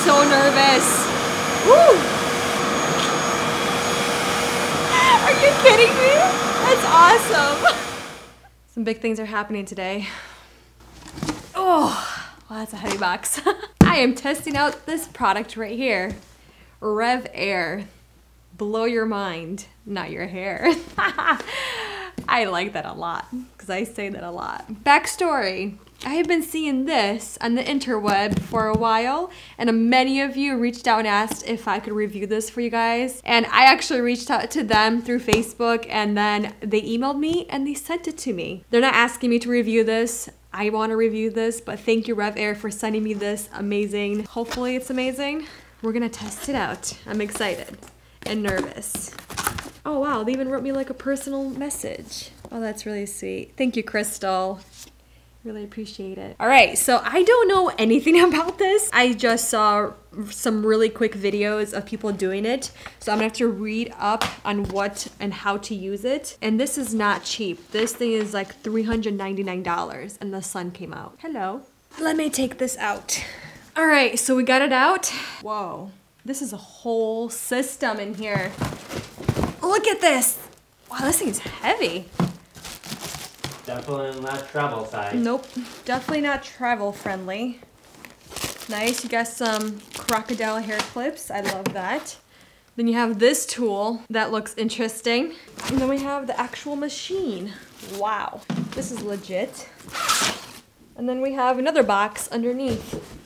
so nervous. Woo! Are you kidding me? That's awesome. Some big things are happening today. Oh, well, that's a heavy box. I am testing out this product right here. REVAIR. Blow your mind, not your hair. I like that a lot because I say that a lot. Backstory. I have been seeing this on the interweb for a while, and many of you reached out and asked if I could review this for you guys. And I actually reached out to them through Facebook, and then they emailed me and they sent it to me. They're not asking me to review this. I want to review this, but thank you REVAIR for sending me this. Amazing. Hopefully it's amazing. We're gonna test it out. I'm excited and nervous. Oh wow, they even wrote me like a personal message. Oh, that's really sweet. Thank you, Crystal. Really appreciate it. All right, so I don't know anything about this. I just saw some really quick videos of people doing it. So I'm gonna have to read up on what and how to use it. And this is not cheap. This thing is like $399 and the sun came out. Hello. Let me take this out. All right, so we got it out. Whoa, this is a whole system in here. Look at this. Wow, this thing's heavy. Definitely not travel size. Nope, definitely not travel friendly. Nice, you got some crocodile hair clips. I love that. Then you have this tool that looks interesting. And then we have the actual machine. Wow, this is legit. And then we have another box underneath.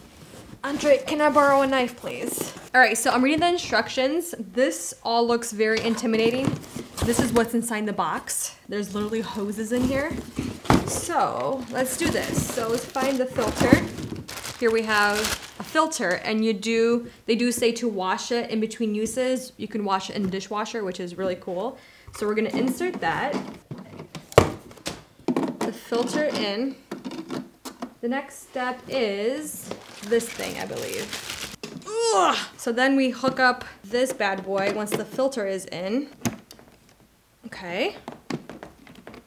Andre, can I borrow a knife, please? All right, so I'm reading the instructions. This all looks very intimidating. This is what's inside the box. There's literally hoses in here. So let's do this. So let's find the filter. Here we have a filter, and they do say to wash it in between uses. You can wash it in the dishwasher, which is really cool. So we're gonna insert that. The filter in. The next step is this thing, I believe. Ugh. So then we hook up this bad boy once the filter is in. Okay.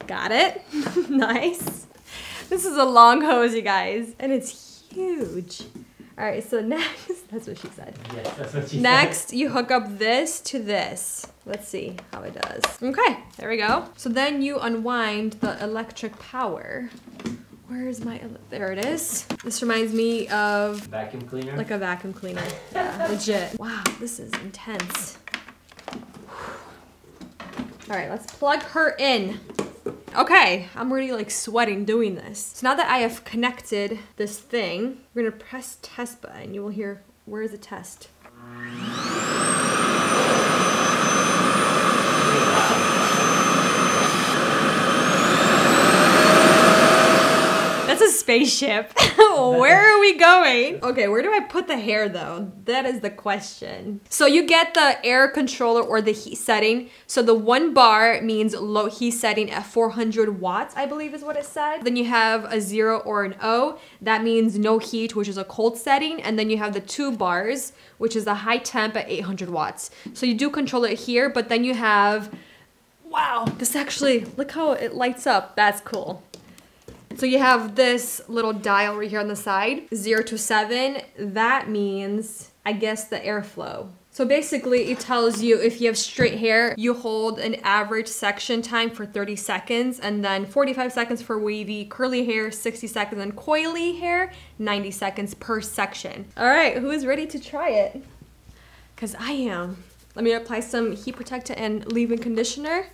Got it. Nice. This is a long hose, you guys, and it's huge. All right, so next, that's what she said. Yes, that's what she said. Next, you hook up this to this. Let's see how it does. Okay, there we go. So then you unwind the electric power. Where's my, there it is. This reminds me of vacuum cleaner. Like a vacuum cleaner. Yeah, legit. Wow, this is intense. All right, let's plug her in. Okay, I'm already like sweating doing this. So now that I have connected this thing, we're gonna press test button. You will hear, where's the test? That's a spaceship. Where are we going? Okay, where do I put the hair though? That is the question. So you get the air controller or the heat setting. So the 1 bar means low heat setting at 400 watts, I believe is what it said. Then you have a 0 or an O. That means no heat, which is a cold setting. And then you have the 2 bars, which is the high temp at 800 watts. So you do control it here, but then you have, wow, this actually, look how it lights up. That's cool. So you have this little dial right here on the side, 0 to 7. That means, I guess, the airflow. So basically it tells you if you have straight hair, you hold an average section time for 30 seconds and then 45 seconds for wavy, curly hair, 60 seconds, and coily hair, 90 seconds per section. All right, who is ready to try it? Because I am. Let me apply some heat protectant and leave-in conditioner.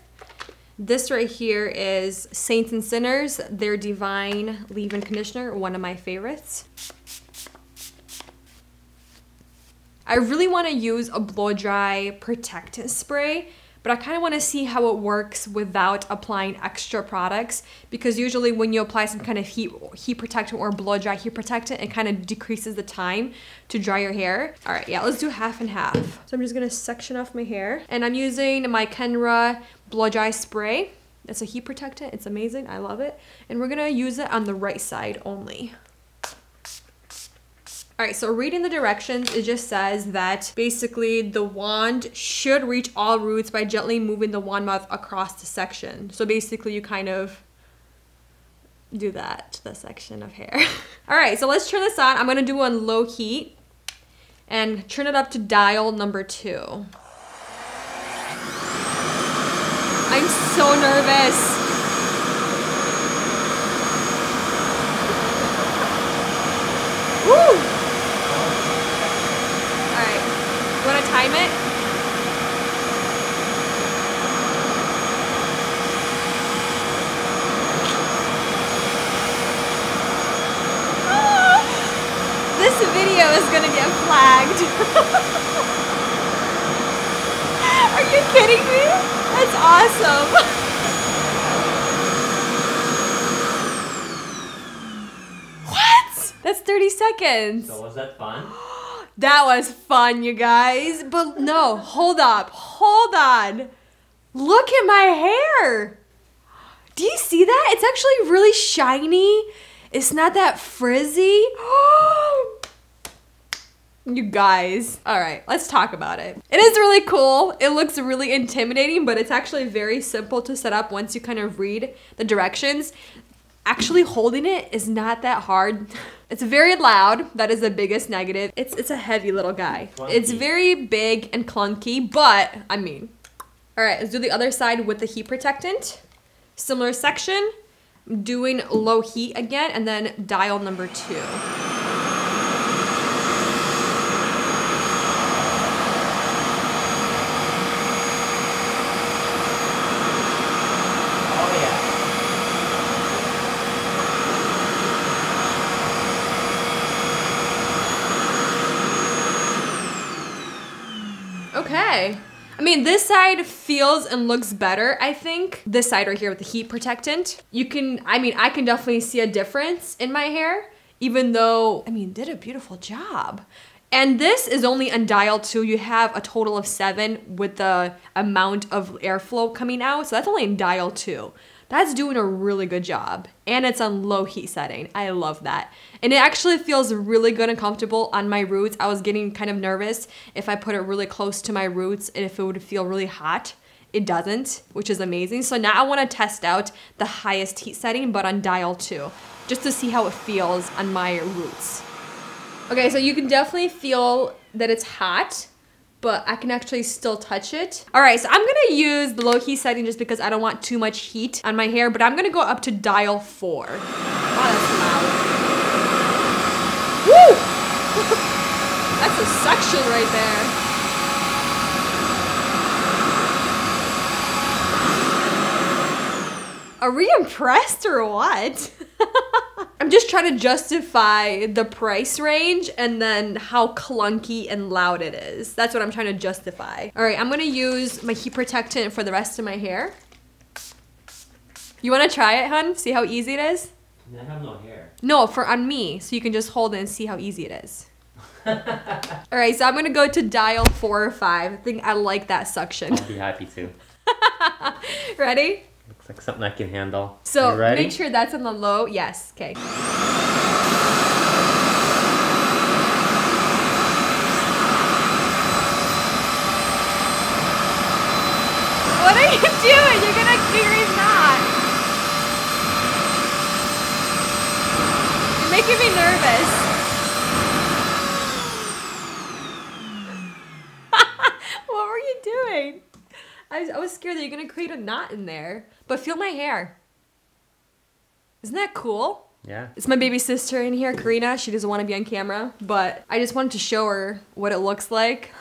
This right here is Saints and Sinners, their Divine Leave-In Conditioner, one of my favorites. I really want to use a blow-dry protectant spray, but I kind of want to see how it works without applying extra products, because usually when you apply some kind of heat protectant or blow-dry heat protectant, it kind of decreases the time to dry your hair. All right, yeah, let's do half and half. So I'm just going to section off my hair, and I'm using my Kenra blow-dry spray. It's a heat protectant. It's amazing. I love it. And we're going to use it on the right side only. All right, so reading the directions, it just says that basically the wand should reach all roots by gently moving the wand mouth across the section. So basically you kind of do that to the section of hair. All right, so let's turn this on. I'm gonna do on low heat. and turn it up to dial number 2. I'm so nervous. Woo! Alright, you wanna time it? This video is gonna get flagged. Are you kidding me? That's awesome. What? That's 30 seconds. So was that fun? That was fun, you guys. But no, hold up. Hold on. Look at my hair. Do you see that? It's actually really shiny. It's not that frizzy. You guys. All right, let's talk about it. It is really cool. It looks really intimidating, but it's actually very simple to set up once you kind of read the directions. Actually holding it is not that hard. It's very loud. That is the biggest negative. It's a heavy little guy. Clunky. It's very big and clunky, but I mean, all right, let's do the other side with the heat protectant. Similar section. I'm doing low heat again, and then dial number 2. Okay. I mean, this side feels and looks better, I think. This side right here with the heat protectant. I can definitely see a difference in my hair, even though, did a beautiful job. And this is only on dial 2. You have a total of 7 with the amount of airflow coming out. So that's only in dial 2. That's doing a really good job. And it's on low heat setting. I love that. And it actually feels really good and comfortable on my roots. I was getting kind of nervous if I put it really close to my roots and if it would feel really hot. It doesn't, which is amazing. So now I want to test out the highest heat setting, but on dial 2, just to see how it feels on my roots. Okay, so you can definitely feel that it's hot, but I can actually still touch it. All right, so I'm gonna use the low heat setting just because I don't want too much heat on my hair, but I'm gonna go up to dial 4. Wow, that's loud. Woo! That's a suction right there. Are we impressed or what? I'm just trying to justify the price range and then how clunky and loud it is. That's what I'm trying to justify. All right, I'm gonna use my heat protectant for the rest of my hair. You wanna try it, hun? See how easy it is? I have no hair. No, on me, so you can just hold it and see how easy it is. All right, so I'm gonna go to dial 4 or 5. I think I like that suction. I'll be happy to. Ready? Looks like something I can handle. So you ready? make sure that's on the low. Yes, okay. What are you doing? You're gonna clear his knot. You're making me nervous. What were you doing? I was scared that you're gonna create a knot in there. But feel my hair. Isn't that cool? Yeah. It's my baby sister in here, Karina. She doesn't want to be on camera, but I just wanted to show her what it looks like.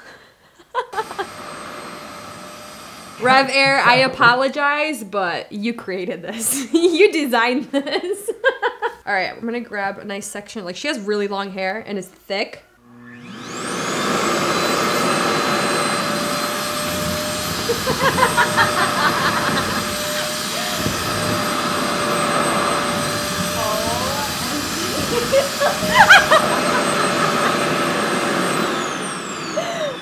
REVAIR, I apologize, but you created this. You designed this. All right, I'm gonna grab a nice section. Like, she has really long hair and it's thick.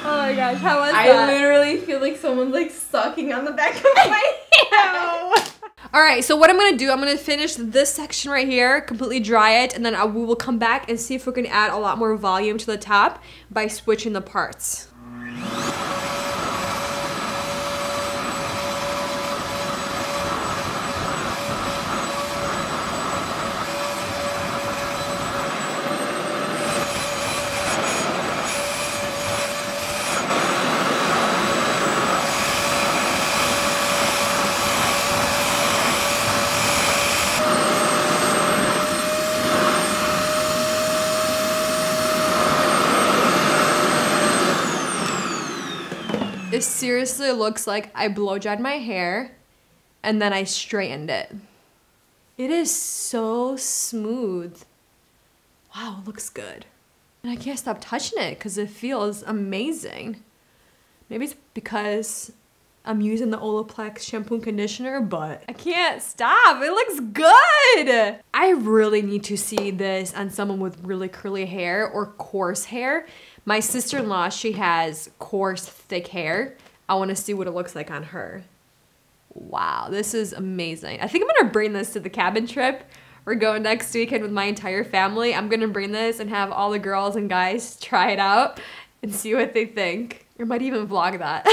Oh my gosh, how was that? I literally feel like someone's like sucking on the back of my head. All right, so what I'm gonna do, I'm gonna finish this section right here, completely dry it, and then we will come back and see if we can add a lot more volume to the top by switching the parts. It seriously looks like I blow dried my hair and then I straightened it. It is so smooth. Wow, it looks good. And I can't stop touching it because it feels amazing. Maybe it's because I'm using the Olaplex shampoo and conditioner, but I can't stop. It looks good. I really need to see this on someone with really curly hair or coarse hair. My sister-in-law, she has coarse, thick hair. I want to see what it looks like on her. Wow, this is amazing. I think I'm gonna bring this to the cabin trip. We're going next weekend with my entire family. I'm gonna bring this and have all the girls and guys try it out and see what they think. Or might even vlog that.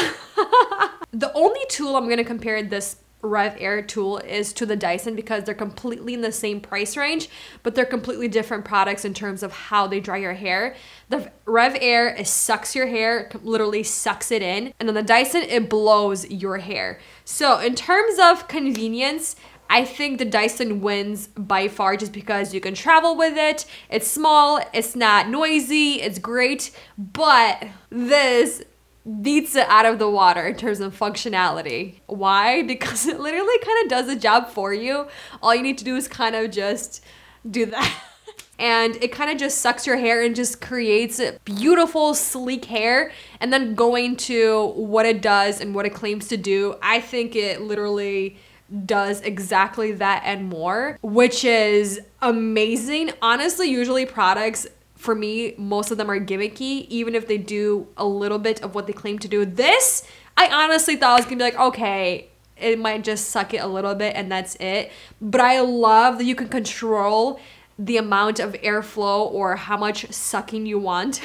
The only tool I'm gonna compare this REVAIR tool is to the Dyson because they're completely in the same price range, but they're completely different products in terms of how they dry your hair. The REVAIR sucks your hair, literally sucks it in, and then the Dyson, it blows your hair. So in terms of convenience, I think the Dyson wins by far just because you can travel with it. It's small, it's not noisy, it's great, but this beats it out of the water in terms of functionality. Why? Because it literally kind of does the job for you. All you need to do is kind of just do that. And it kind of just sucks your hair and just creates beautiful, sleek hair. And then going to what it does and what it claims to do, I think it literally does exactly that and more, which is amazing. Honestly, usually products, for me, most of them are gimmicky, even if they do a little bit of what they claim to do. This, I honestly thought I was gonna be like, okay, it might just suck it a little bit and that's it. But I love that you can control the amount of airflow or how much sucking you want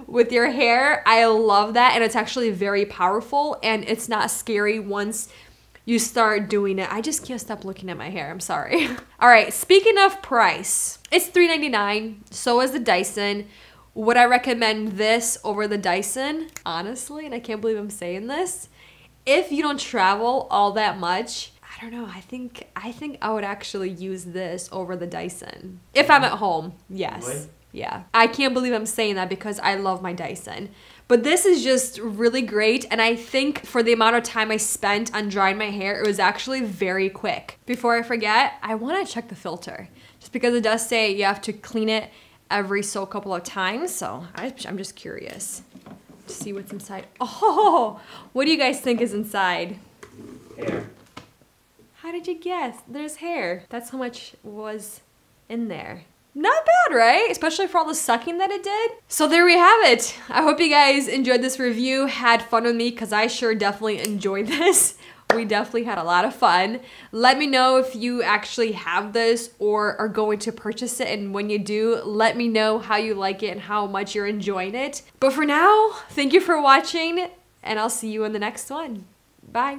with your hair. I love that, and it's actually very powerful, and it's not scary once you start doing it. I just can't stop looking at my hair, I'm sorry. All right, speaking of price, it's $3.99, so is the Dyson. Would I recommend this over the Dyson? Honestly, and I can't believe I'm saying this, if you don't travel all that much, I don't know, I think I would actually use this over the Dyson. If I'm at home, yes. What? Yeah. I can't believe I'm saying that because I love my Dyson. But this is just really great, and I think for the amount of time I spent on drying my hair, it was actually very quick. Before I forget, I want to check the filter, just because it does say you have to clean it every so couple of times, so I'm just curious to see what's inside. Oh, what do you guys think is inside? Hair. How did you guess? There's hair. That's how much was in there. Not bad, right? Especially for all the sucking that it did. So there we have it. I hope you guys enjoyed this review, had fun with me, because I sure definitely enjoyed this. We definitely had a lot of fun. Let me know if you actually have this or are going to purchase it, and when you do, let me know how you like it and how much you're enjoying it. But for now, thank you for watching, and I'll see you in the next one. Bye.